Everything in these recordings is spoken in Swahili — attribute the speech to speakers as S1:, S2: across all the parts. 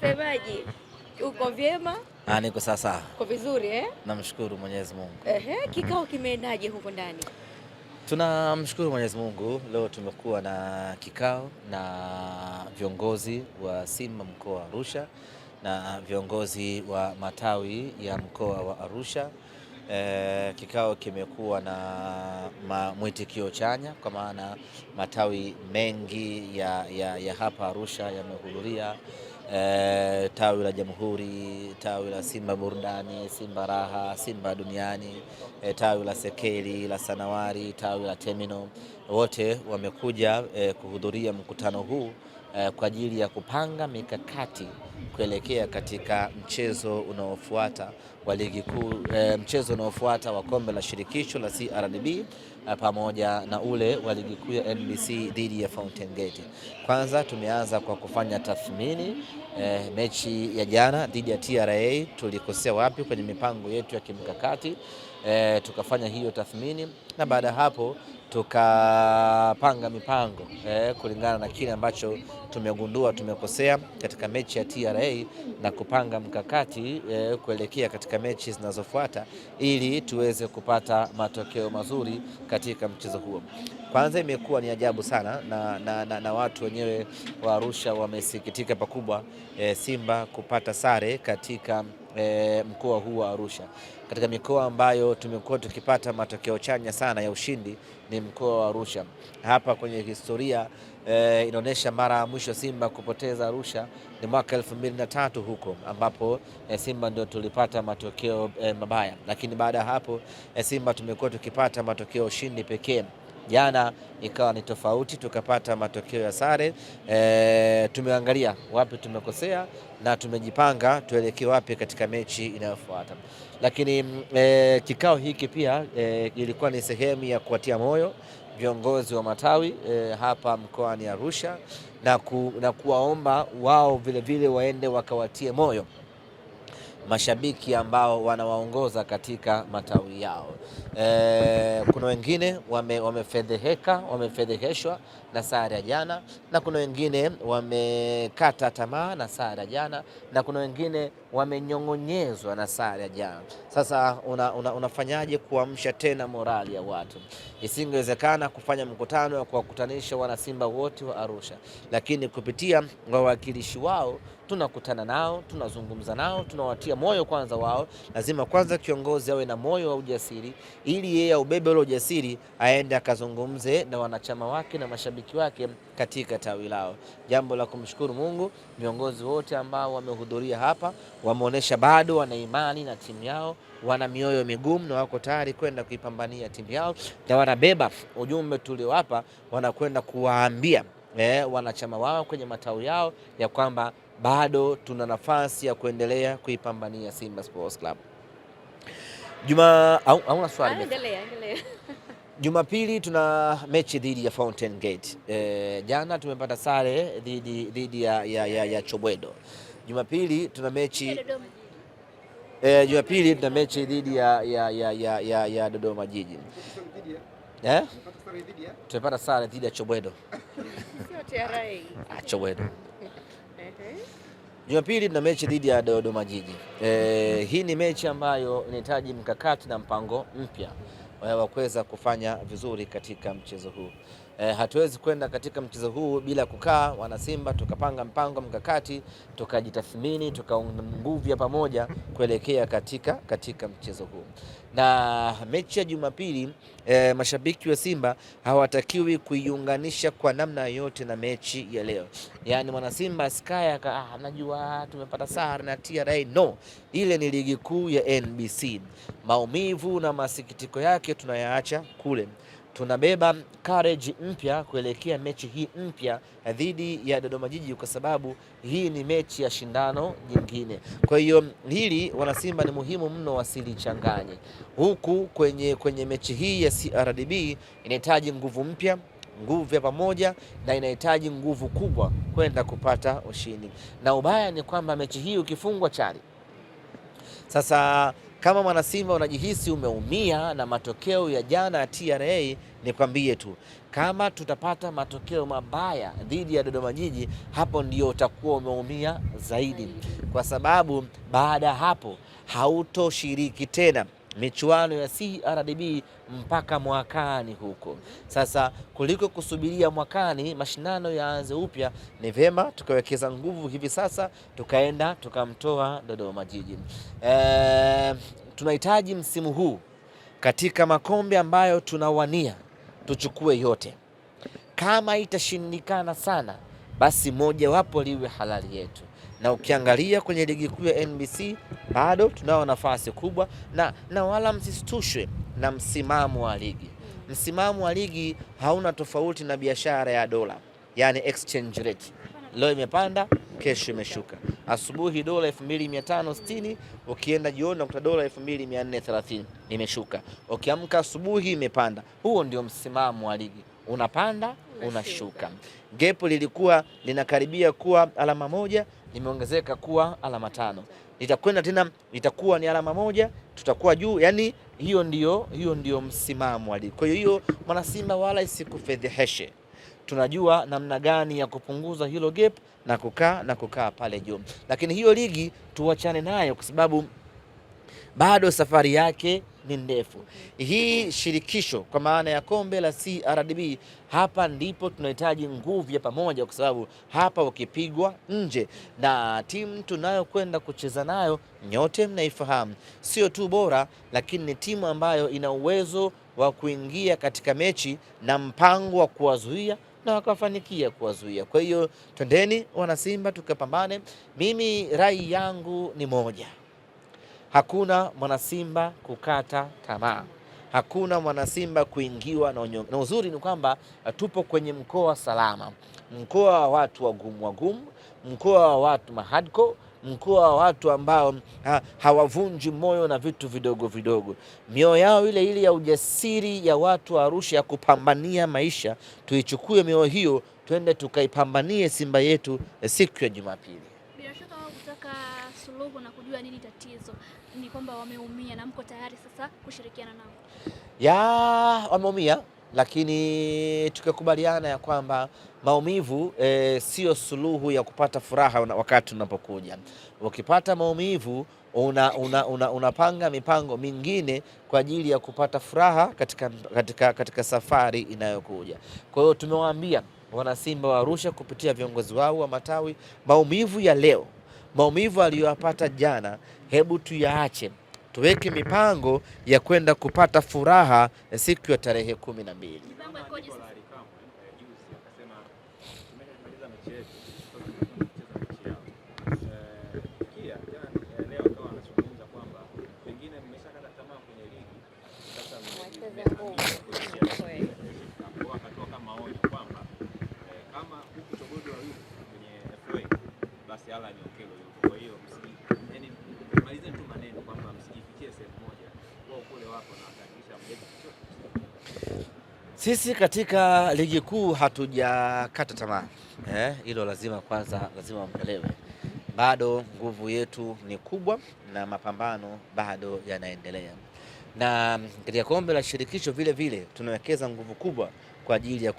S1: Msemaji, uko vyema?
S2: Niko sasa.
S1: Uko vizuri eh?
S2: Namshukuru Mwenyezi Mungu.
S1: Kikao kimeendaje huko ndani?
S2: Tunamshukuru Mwenyezi Mungu. Leo tumekuwa na kikao na viongozi wa Simba mkoa wa Arusha na viongozi wa matawi ya mkoa wa Arusha. Kikao kimekuwa na mwitikio chanya kwa maana matawi mengi ya hapa Arusha yamehudhuria. Tawi la Jamhuri, tawi la Simba Burudani, Simba Raha, Simba Duniani, tawi la Sekeli, la Sanawari, tawi la Terminal, wote wamekuja kuhudhuria mkutano huu kwa ajili ya kupanga mikakati kuelekea katika mchezo unaofuata wa ligi kuu, mchezo unaofuata wa kombe la shirikisho la CRDB pamoja na ule wa ligi kuu ya NBC dhidi ya Fountain Gate. Kwanza tumeanza kwa kufanya tathmini mechi ya jana dhidi ya TRA, tulikosea wapi kwenye mipango yetu ya kimkakati. Tukafanya hiyo tathmini na baada hapo tukapanga mipango kulingana na kile ambacho tumegundua tumekosea katika mechi ya TRA na kupanga mkakati kuelekea katika mechi zinazofuata ili tuweze kupata matokeo mazuri katika mchezo huo. Kwanza imekuwa ni ajabu sana na watu wenyewe wa Arusha wamesikitika pakubwa Simba kupata sare katika mkoa huu wa Arusha. Katika mikoa ambayo tumekuwa tukipata matokeo chanya sana ya ushindi ni mkoa wa Arusha. Hapa kwenye historia inaonyesha mara ya mwisho Simba kupoteza Arusha ni mwaka 2003 huko ambapo Simba ndio tulipata matokeo mabaya, lakini baada ya hapo Simba tumekuwa tukipata matokeo ushindi pekee. Jana ikawa ni tofauti, tukapata matokeo ya sare. Tumeangalia wapi tumekosea na tumejipanga tuelekee wapi katika mechi inayofuata. Lakini kikao hiki pia ilikuwa ni sehemu ya kuwatia moyo viongozi wa matawi hapa mkoani Arusha na kuwaomba wao vile waende wakawatie moyo mashabiki ambao wanawaongoza katika matawi yao. Kuna wengine wamefedheheshwa na sare ya jana, na kuna wengine wamekata tamaa na sare ya jana, na kuna wengine wamenyong'onyezwa na sare ya jana. Sasa unafanyaje kuamsha tena morali ya watu? Isingewezekana kufanya mkutano wa kuwakutanisha wanasimba wote wa Arusha, lakini kupitia wawakilishi wao tunakutana nao, tunazungumza nao, tunawatia moyo kwanza wao. Lazima kwanza kiongozi awe na moyo wa ujasiri ili yeye aubebe ule ujasiri aende akazungumze na wanachama wake na mashabiki wake katika tawi lao. Jambo la kumshukuru Mungu, viongozi wote ambao wamehudhuria hapa wameonyesha bado wana imani na timu yao, wana mioyo migumu na wako tayari kwenda kuipambania timu yao, na wanabeba ujumbe tuliowapa, wanakwenda kuwaambia wanachama wao kwenye matawi yao ya kwamba bado tuna nafasi ya kuendelea kuipambania Simba Sports Club. Hauna swali?
S1: Endelea.
S2: Jumapili tuna mechi dhidi ya Fountain Gate. Jana tumepata sare dhidi ya Chobwedo. Jumapili tuna mechi dhidi ya Dodoma Jiji. Tumepata sare dhidi ya Chobwedo.
S1: Sio TRA.
S2: Chobwedo. Jumapili tuna mechi dhidi ya Dodoma Jiji. Hii ni mechi ambayo inahitaji mkakati na mpango mpya wa kuweza kufanya vizuri katika mchezo huu. Hatuwezi kwenda katika mchezo huu bila kukaa wanasimba tukapanga mpango mkakati, tukajitathmini, tukaunda nguvu ya pamoja kuelekea katika mchezo huu. Na mechi ya Jumapili mashabiki wa Simba hawatakiwi kuiunganisha kwa namna yote na mechi ya leo. Yaani mwana Simba asikaya najua tumepata sare na TRA. No, ile ni ligi kuu ya NBC. Maumivu na masikitiko yake tunayaacha kule. Tunabeba courage mpya kuelekea mechi hii mpya dhidi ya Dodoma Jiji, kwa sababu hii ni mechi ya shindano nyingine. Kwa hiyo hili wanasimba ni muhimu mno wasilichanganye. Huku kwenye mechi hii ya CRDB inahitaji nguvu mpya, nguvu ya pamoja, na inahitaji nguvu kubwa kwenda kupata ushindi. Na ubaya ni kwamba mechi hii ukifungwa chali. Sasa kama mwanasimba unajihisi umeumia na matokeo ya jana ya TRA, nikwambie tu kama tutapata matokeo mabaya dhidi ya Dodoma Jiji, hapo ndio utakuwa umeumia zaidi, kwa sababu baada ya hapo hautoshiriki tena michuano ya CRDB mpaka mwakani huko. Sasa kuliko kusubiria mwakani mashindano yaanze upya, ni vyema tukawekeza nguvu hivi sasa tukaenda tukamtoa Dodoma Jiji. Tunahitaji msimu huu katika makombe ambayo tunawania tuchukue yote. Kama itashindikana sana, basi moja wapo liwe halali yetu. Na ukiangalia kwenye ligi kuu ya NBC bado tunao nafasi kubwa, na wala msisitushwe na msimamo wa ligi. Msimamo wa ligi hauna tofauti na biashara ya dola, yani exchange rate. Leo imepanda, kesho imeshuka. Asubuhi dola 2560, ukienda jioni unakuta dola 2430 imeshuka. Ukiamka asubuhi imepanda. Huo ndio msimamo wa ligi. Unapanda, unashuka. Gepo lilikuwa linakaribia kuwa alama 1, limeongezeka kuwa alama 5. Litakwenda tena litakuwa ni alama 1, tutakuwa juu. Yani hiyo ndio msimamo wa ligi. Kwa hiyo mwana Simba wala isikufedheheshe. Tunajua namna gani ya kupunguza hilo gap na kukaa pale juu. Lakini hiyo ligi tuachane nayo kwa sababu bado safari yake ni ndefu. Hii shirikisho kwa maana ya kombe la CRDB, hapa ndipo tunahitaji nguvu ya pamoja, kwa sababu hapa ukipigwa nje na timu tunayokwenda kucheza nayo, nyote mnaifahamu, sio tu bora, lakini ni timu ambayo ina uwezo wa kuingia katika mechi na mpango wa kuwazuia na wakafanikia kuwazuia. Kwa hiyo twendeni wana Simba tukapambane. Mimi rai yangu ni moja. Hakuna mwana Simba kukata tamaa. Hakuna mwana Simba kuingiwa na unyonge. Na uzuri ni kwamba tupo kwenye mkoa salama. Mkoa wa watu wagumu, mkoa wa watu mahadko, mkoa wa watu ambao hawavunji moyo na vitu vidogo vidogo. Mioyo yao ile ile ya ujasiri ya watu wa Arusha ya kupambania maisha, tuichukue mioyo hiyo, twende tukaipambanie Simba yetu siku ya Jumapili.
S3: Bila shaka wao kutaka suluhu na kujua nini tatizo, ni kwamba wameumia na mko tayari sasa kushirikiana nao.
S2: Wameumia, lakini tukakubaliana ya kwamba maumivu sio suluhu ya kupata furaha wakati unapokuja. Ukipata maumivu unapanga mipango mingine kwa ajili ya kupata furaha katika safari inayokuja. Kwa hiyo tumewaambia wana Simba wa Arusha kupitia viongozi wao wa matawi, maumivu ya leo, maumivu aliyopata jana, hebu tuyaache, tuweke mipango ya kwenda kupata furaha siku ya tarehe 12. Sisi katika ligi kuu hatujakata tamaa. Hilo lazima mpelewe. Bado nguvu yetu ni kubwa na mapambano bado yanaendelea. Na katika kombe la shirikisho vile vile tunawekeza nguvu kubwa kwa ajili ya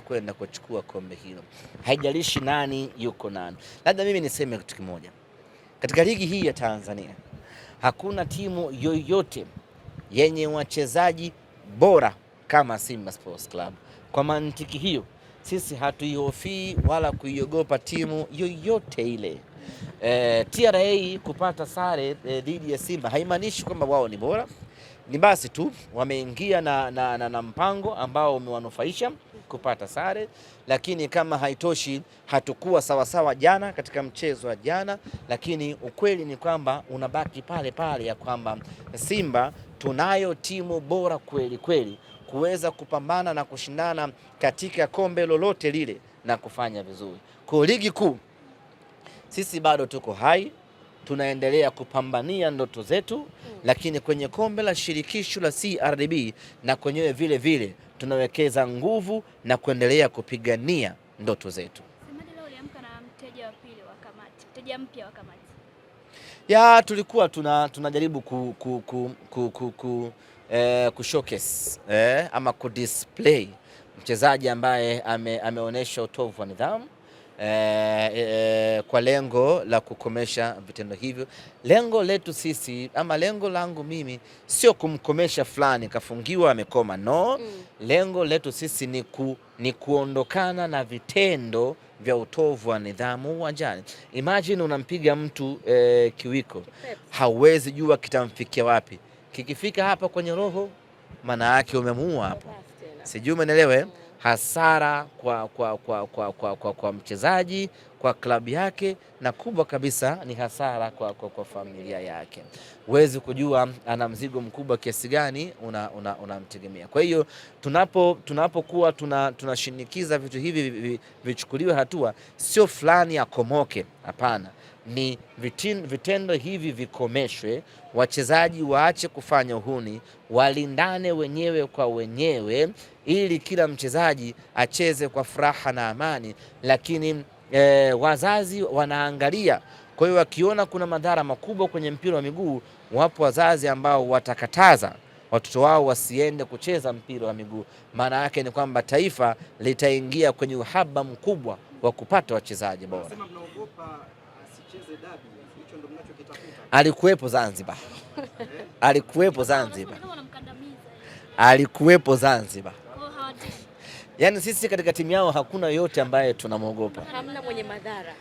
S2: kwenda kuchukua kombe hilo. Haijalishi nani yuko nani. Labda mimi niseme kitu kimoja. Katika ligi hii ya Tanzania hakuna timu yoyote yenye wachezaji bora kama Simba Sports Club. Kwa mantiki hiyo, sisi hatuihofii wala kuiogopa timu yoyote ile. TRA kupata sare dhidi ya Simba haimaanishi kwamba wao ni bora. Ni basi tu wameingia na mpango ambao umewanufaisha kupata sare, lakini kama haitoshi, hatukuwa sawasawa jana katika mchezo wa jana, lakini ukweli ni kwamba unabaki pale pale ya kwamba Simba tunayo timu bora kweli kweli kuweza kupambana na kushindana katika kombe lolote lile na kufanya vizuri. Kwa ligi kuu sisi bado tuko hai, tunaendelea kupambania ndoto zetu, lakini kwenye kombe la shirikisho la CRDB na kwenyewe vile vile tunawekeza nguvu na kuendelea kupigania ndoto zetu.
S3: Semaji leo uliamka na mteja wa pili wa kamati, mteja mpya wa kamati.
S2: Tulikuwa tunajaribu kushowcase ama kudisplay mchezaji ambaye ameonyesha utovu wa nidhamu kwa lengo la kukomesha vitendo hivyo. Lengo letu sisi ama lengo langu mimi sio kumkomesha fulani kafungiwa amekoma, no. Lengo letu sisi ni kuondokana na vitendo vya utovu wa nidhamu uwanjani. Imagine unampiga mtu kiwiko, hauwezi jua kitamfikia wapi. Kikifika hapa kwenye roho, maana yake umemuua hapo. Sijui umeelewa? Hasara kwa mchezaji, kwa klabu yake, na kubwa kabisa ni hasara kwa familia yake. Huwezi kujua ana mzigo mkubwa kiasi gani unamtegemea. Kwa hiyo tunapokuwa tunashinikiza vitu hivi vichukuliwe hatua, sio fulani akomoke, hapana. Ni vitendo hivi vikomeshwe, wachezaji waache kufanya uhuni, walindane wenyewe kwa wenyewe, ili kila mchezaji acheze kwa furaha na amani. Lakini wazazi wanaangalia, kwa hiyo wakiona kuna madhara makubwa kwenye mpira wa miguu, wapo wazazi ambao watakataza watoto wao wasiende kucheza mpira wa miguu. Maana yake ni kwamba taifa litaingia kwenye uhaba mkubwa wa kupata wachezaji bora. Alikuwepo Zanzibar. Alikuwepo Zanzibar. Alikuwepo Zanzibar. Yaani sisi katika timu yao hakuna yote ambaye tunamwogopa.
S1: Hamna mwenye madhara.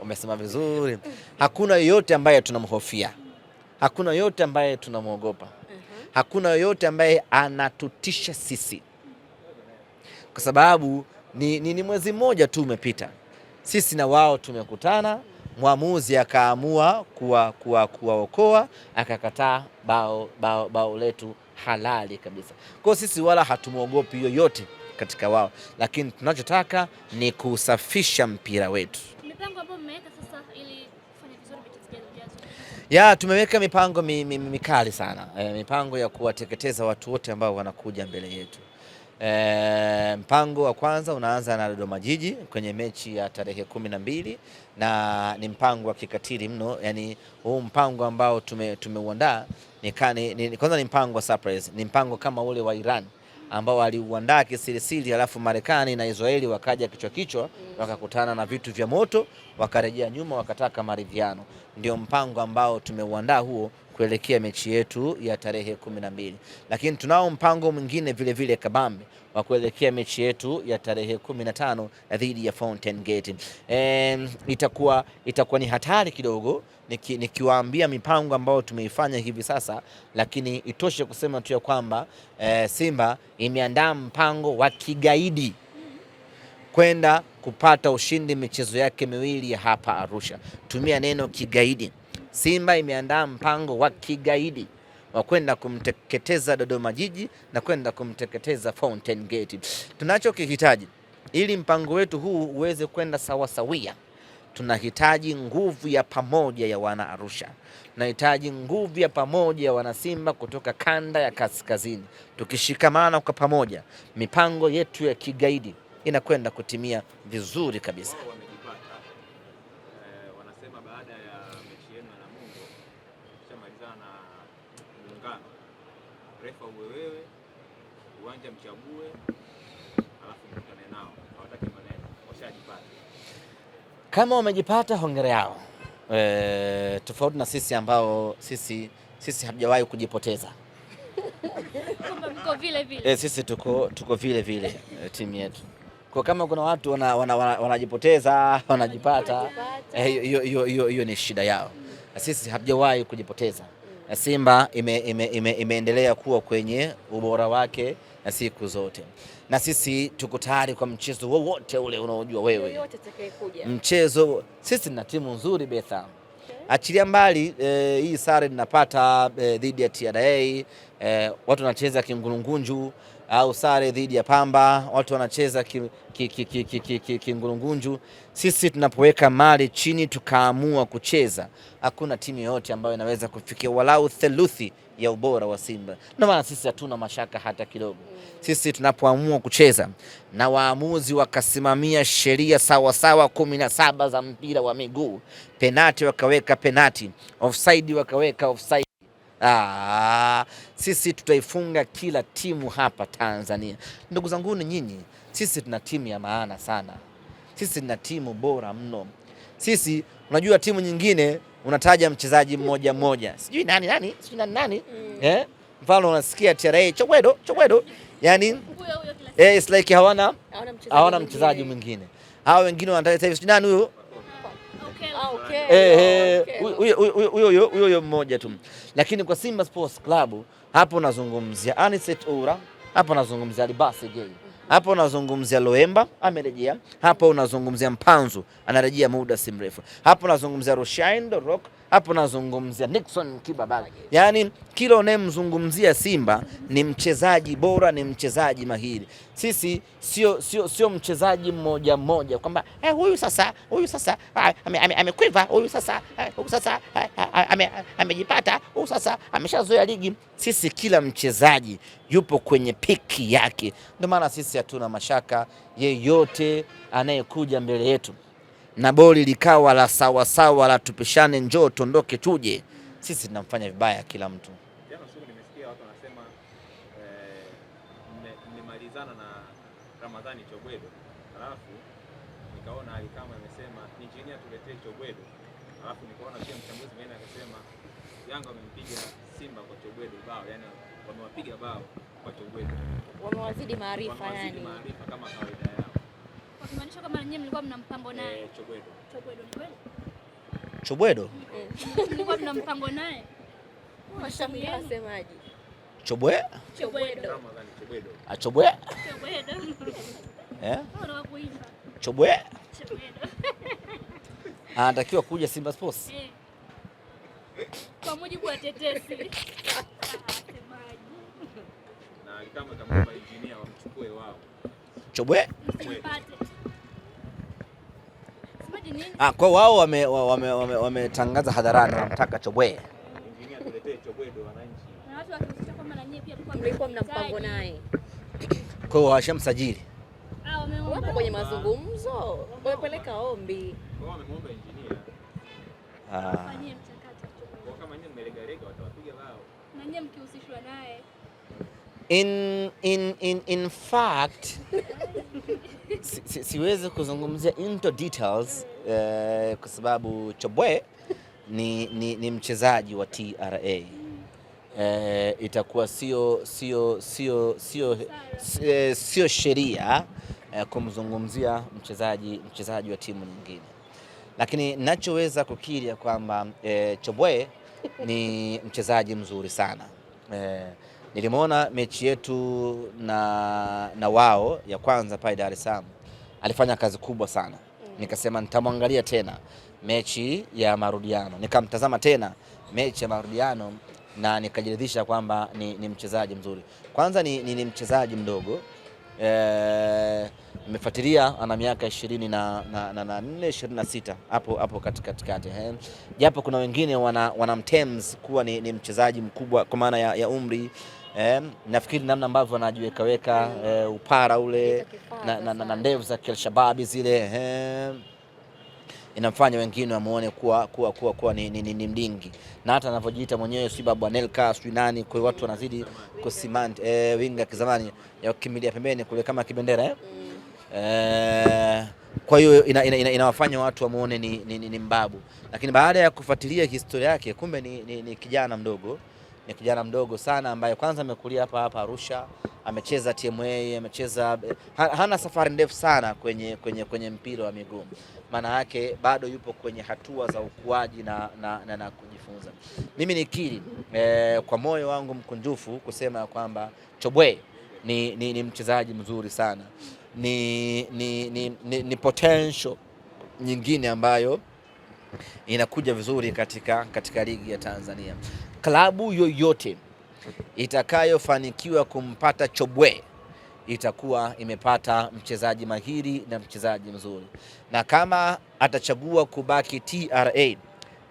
S2: Umesema vizuri. Hakuna yote ambaye tunamhofia. Hakuna yote ambaye tunamwogopa. Hakuna yote ambaye anatutisha sisi. Kwa sababu ni mwezi mmoja tu umepita. Sisi na wao tumekutana, mwamuzi akaamua kuwaokoa, akakataa bao letu halali kabisa. Kwa sisi wala hatumwogopi yoyote katika wao, lakini tunachotaka ni kusafisha mpira wetu.
S3: Mipango ambayo mmeweka sasa ili kufanya vizuri mechi zijazo?
S2: Tumeweka mipango mikali sana. Mipango ya kuwateketeza watu wote ambao wanakuja mbele yetu. Mpango wa kwanza unaanza na Dodoma Jiji kwenye mechi ya tarehe 12, na ni mpango wa kikatili mno. Yani huu mpango ambao tumeuandaa kwanza ni mpango wa surprise. Ni mpango kama ule wa Iran ambao waliuandaa kisirisiri, alafu Marekani na Israeli wakaja kichwa wakakutana na vitu vya moto, wakarejea nyuma, wakataka maridhiano. Ndio mpango ambao tumeuandaa huo kuelekea mechi yetu ya tarehe 12. Lakini tunao mpango mwingine vile kabambe wa kuelekea mechi yetu ya tarehe 15 dhidi ya Fountain Gate. Itakuwa ni hatari kidogo nikiwaambia mipango ambayo tumeifanya hivi sasa, lakini itoshe kusema tu ya kwamba Simba imeandaa mpango wa kigaidi kwenda kupata ushindi michezo yake miwili ya hapa Arusha. Tumia neno kigaidi. Simba imeandaa mpango wa kigaidi wa kwenda kumteketeza Dodoma Jiji na kwenda kumteketeza Fountain Gate. Tunachokihitaji ili mpango wetu huu uweze kwenda sawa sawia, tunahitaji nguvu ya pamoja ya wana Arusha. Tunahitaji nguvu ya pamoja ya wana Simba kutoka kanda ya kaskazini. Tukishikamana kwa pamoja, mipango yetu ya kigaidi inakwenda kutimia vizuri kabisa.
S4: Wanasema baada ya mechi yenu na Namungo kishamalizana na Muungano, refa uwe wewe, uwanja mchague, alafu mkutane nao. Hawataki maneno, washajipata.
S2: Kama wamejipata hongera yao. Tofauti na sisi ambao sisi hatujawahi kujipoteza.
S3: Mko vile vile.
S2: Sisi tuko vile timu yetu. Kwa kama kuna watu wanajipoteza, wanajipata, hiyo ni shida yao. Sisi hatujawahi kujipoteza. Simba imeendelea kuwa kwenye ubora wake na siku zote, na sisi tuko tayari kwa mchezo wowote ule unaojua wewe. Mchezo sisi na timu nzuri Betha. Achilia mbali hii sare tunapata dhidi ya TRA, watu wanacheza kingurungunju, au sare dhidi ya Pamba, watu wanacheza kingurungunju. Sisi tunapoweka mali chini tukaamua kucheza, hakuna timu yoyote ambayo inaweza kufikia walau theluthi ya ubora wa Simba. Ndio maana sisi hatuna mashaka hata kidogo. Sisi tunapoamua kucheza na waamuzi wakasimamia sheria sawa 17 za mpira wa miguu, penati wakaweka penati, offside wakaweka offside, Sisi tutaifunga kila timu hapa Tanzania. Ndugu zangu ni nyinyi, sisi tuna timu ya maana sana. Sisi tuna timu bora mno. Sisi unajua timu nyingine unataja mchezaji mmoja mmoja. Sijui nani, sijui nani. Mfano unasikia TRA Chobwedo. Yaani it's like hawana mchezaji mwingine. Hao wengine wanataja hivi sijui nani huyo? Huyo mmoja tu. Lakini kwa Simba Sports Club hapo nazungumzia Aniset Ura, hapo nazungumzia Alibase Gay, hapo nazungumzia Loemba amerejea, hapo unazungumzia Mpanzu anarejea muda si mrefu, hapo nazungumzia Rushain Rock, hapo nazungumzia Nixon Kibaba. Yaani kila unayemzungumzia Simba ni mchezaji bora, ni mchezaji mahiri. Sisi sio mchezaji mmoja mmoja kwamba huyu sasa amekwiva, huyu sasa amejipata, huyu sasa ameshazoea ligi. Sisi kila mchezaji yupo kwenye piki yake. Ndio maana sisi hatuna mashaka yeyote anayekuja mbele yetu na boli likawa la sawa la tupishane, njoo tondoke tuje, sisi tunamfanya vibaya kila mtu.
S4: Jana siku nimesikia watu wanasema nimemalizana na Ramadhani Chobwedo, alafu nikaona Alikama amesema engineer tuletee Chobwedo, alafu nikaona pia mchambuzi mwingine akasema Yanga wamempiga Simba kwa Chobwedo bao, yani wamewapiga bao kwa Chobwedo,
S1: wamewazidi maarifa, yani
S4: maarifa kama kawaida yao.
S3: Wakimaanisha kama nyinyi mlikuwa mna mpango naye
S4: Chobwedo
S3: ni kweli?
S2: Chobwedo
S3: mlikuwa mna mpango naye?
S1: Mashabiki wasemaje?
S2: Chobwedo
S4: Ramadhani Chobwedo
S2: Chobwedo anatakiwa kuja Simba Sports
S3: kwa mujibu wa tetesi.
S4: Na Alikama kama engineer wamchukue wao
S2: Chobwedo. Kwa wao wametangaza hadharani wanataka Chobwedo.
S4: Engineer tuletee Chobwedo wananchi.
S3: Na watu wakihusisha kwamba na nyie pia
S1: mlikuwa mna mpango naye.
S2: Kwa hiyo washamsajili.
S1: Wapo kwenye mazungumzo. Wamepeleka ombi.
S4: Wao wamemuomba engineer.
S3: Fanyie mchakato.
S4: Kwa kama nyinyi mmelega watawapiga wao.
S3: Na nyinyi mkihusishwa naye.
S2: In fact siwezi kuzungumzia into details kwa sababu Chobwe ni mchezaji wa TRA. Itakuwa sio sheria kumzungumzia mchezaji wa timu nyingine, lakini ninachoweza kukiri ya kwamba Chobwe ni mchezaji mzuri sana. Nilimwona mechi yetu na wao ya kwanza pale Dar es Salaam, alifanya kazi kubwa sana. Nikasema nitamwangalia tena mechi ya marudiano, nikamtazama tena mechi ya marudiano na nikajiridhisha kwamba ni mchezaji mzuri. Kwanza ni mchezaji mdogo, nimefuatilia ana miaka 26 hapo katikati. Japo kuna wengine wanamtems kuwa ni mchezaji mkubwa kwa maana ya umri. Nafikiri namna ambavyo anajiweka upara ule na ndevu za Al-Shabaab zile inamfanya wengine wamuone kuwa ni mlingi, na hata anavyojiita mwenyewe si babu Anelka si nani. Kwa watu wanazidi kusimant winga kizamani ya kukimbilia pembeni kule kama kibendera kwa hiyo inawafanya watu wamuone ni mbabu, lakini baada ya kufuatilia historia yake kumbe ni kijana mdogo. Ni kijana mdogo sana ambaye kwanza amekulia hapa Arusha, amecheza TMA, amecheza hana safari ndefu sana kwenye mpira wa miguu. Maana yake bado yupo kwenye hatua za ukuaji na kujifunza. Mimi nikiri kwa moyo wangu mkunjufu kusema kwamba Chobwe ni mchezaji mzuri sana. Ni potential nyingine ambayo inakuja vizuri katika ligi ya Tanzania. Klabu yoyote itakayofanikiwa kumpata Chobwe itakuwa imepata mchezaji mahiri na mchezaji mzuri, na kama atachagua kubaki TRA,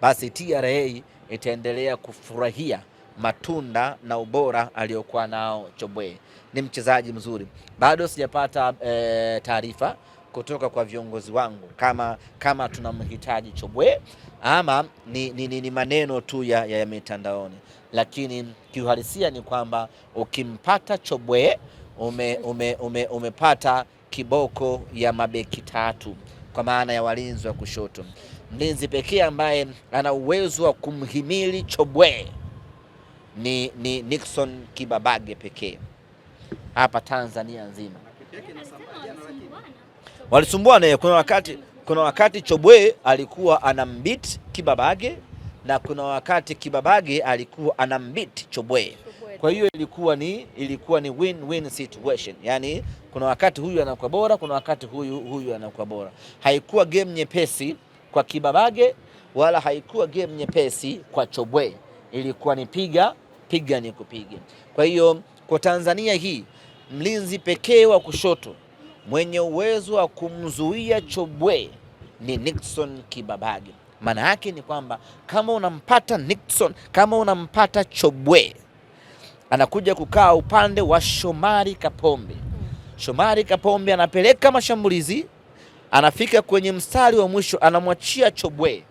S2: basi TRA itaendelea kufurahia matunda na ubora aliyokuwa nao Chobwe. Ni mchezaji mzuri. Bado sijapata taarifa kutoka kwa viongozi wangu kama tunamhitaji Chobwe ama ni maneno tu ya mitandaoni, lakini kiuhalisia ni kwamba ukimpata Chobwe umepata kiboko ya mabeki tatu, kwa maana ya walinzi wa kushoto. Mlinzi pekee ambaye ana uwezo wa kumhimili Chobwe ni Nixon Kibabage pekee hapa Tanzania nzima. Walisumbuana. Kuna wakati Chobwe alikuwa anambit Kibabage na kuna wakati Kibabage alikuwa anambit Chobwe. Kwa hiyo ilikuwa ni win-win situation. Yani kuna wakati huyu anakuwa bora, kuna wakati huyu anakuwa bora. Haikuwa game nyepesi kwa Kibabage wala haikuwa game nyepesi kwa Chobwe. Ilikuwa ni piga ni kupiga. Kwa hiyo kwa Tanzania hii mlinzi pekee wa kushoto mwenye uwezo wa kumzuia Chobwe ni Nixon Kibabage. Maana yake ni kwamba kama unampata Nixon, kama unampata Chobwe, anakuja kukaa upande wa Shomari Kapombe. Shomari Kapombe anapeleka mashambulizi, anafika kwenye mstari wa mwisho, anamwachia Chobwe.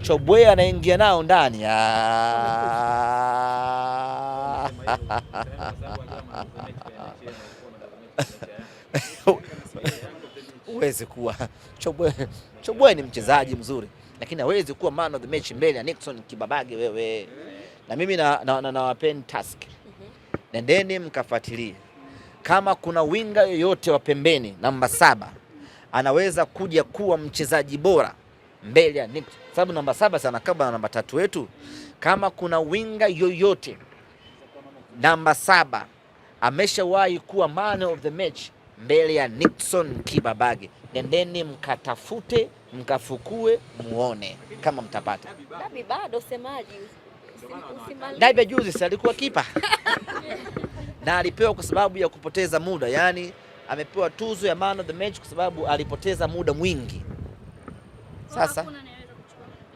S2: Chobwe anaingia nao ndani. Huwezi kuwa Chobwe ni mchezaji mzuri, lakini hawezi kuwa man of the match mbele ya Nixon Kibabage wewe. Na mimi nawapeni task, nendeni mkafuatilie kama kuna winga yoyote wa pembeni namba 7 anaweza kuja kuwa mchezaji bora mbele ya Nixon, sababu namba 7 sana kama namba 3 wetu. Kama kuna winga yoyote namba 7 ameshawahi kuwa man of the match mbele ya Nixon Kibabage, nendeni mkatafute, mkafukue, muone kama mtapata.
S1: Dabi bado semaji.
S2: Dabi juzi alikuwa kipa na alipewa kwa sababu ya kupoteza muda. Yani amepewa tuzo ya man of the match kwa sababu alipoteza muda mwingi. Sasa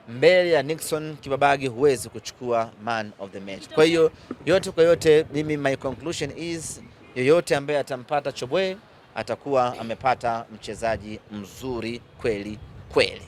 S2: mbele ya Nixon Kibabage huwezi kuchukua man of the match. Kwa hiyo yote kwa yote, mimi my conclusion is yoyote ambaye atampata Chobwe atakuwa amepata mchezaji mzuri kweli kweli.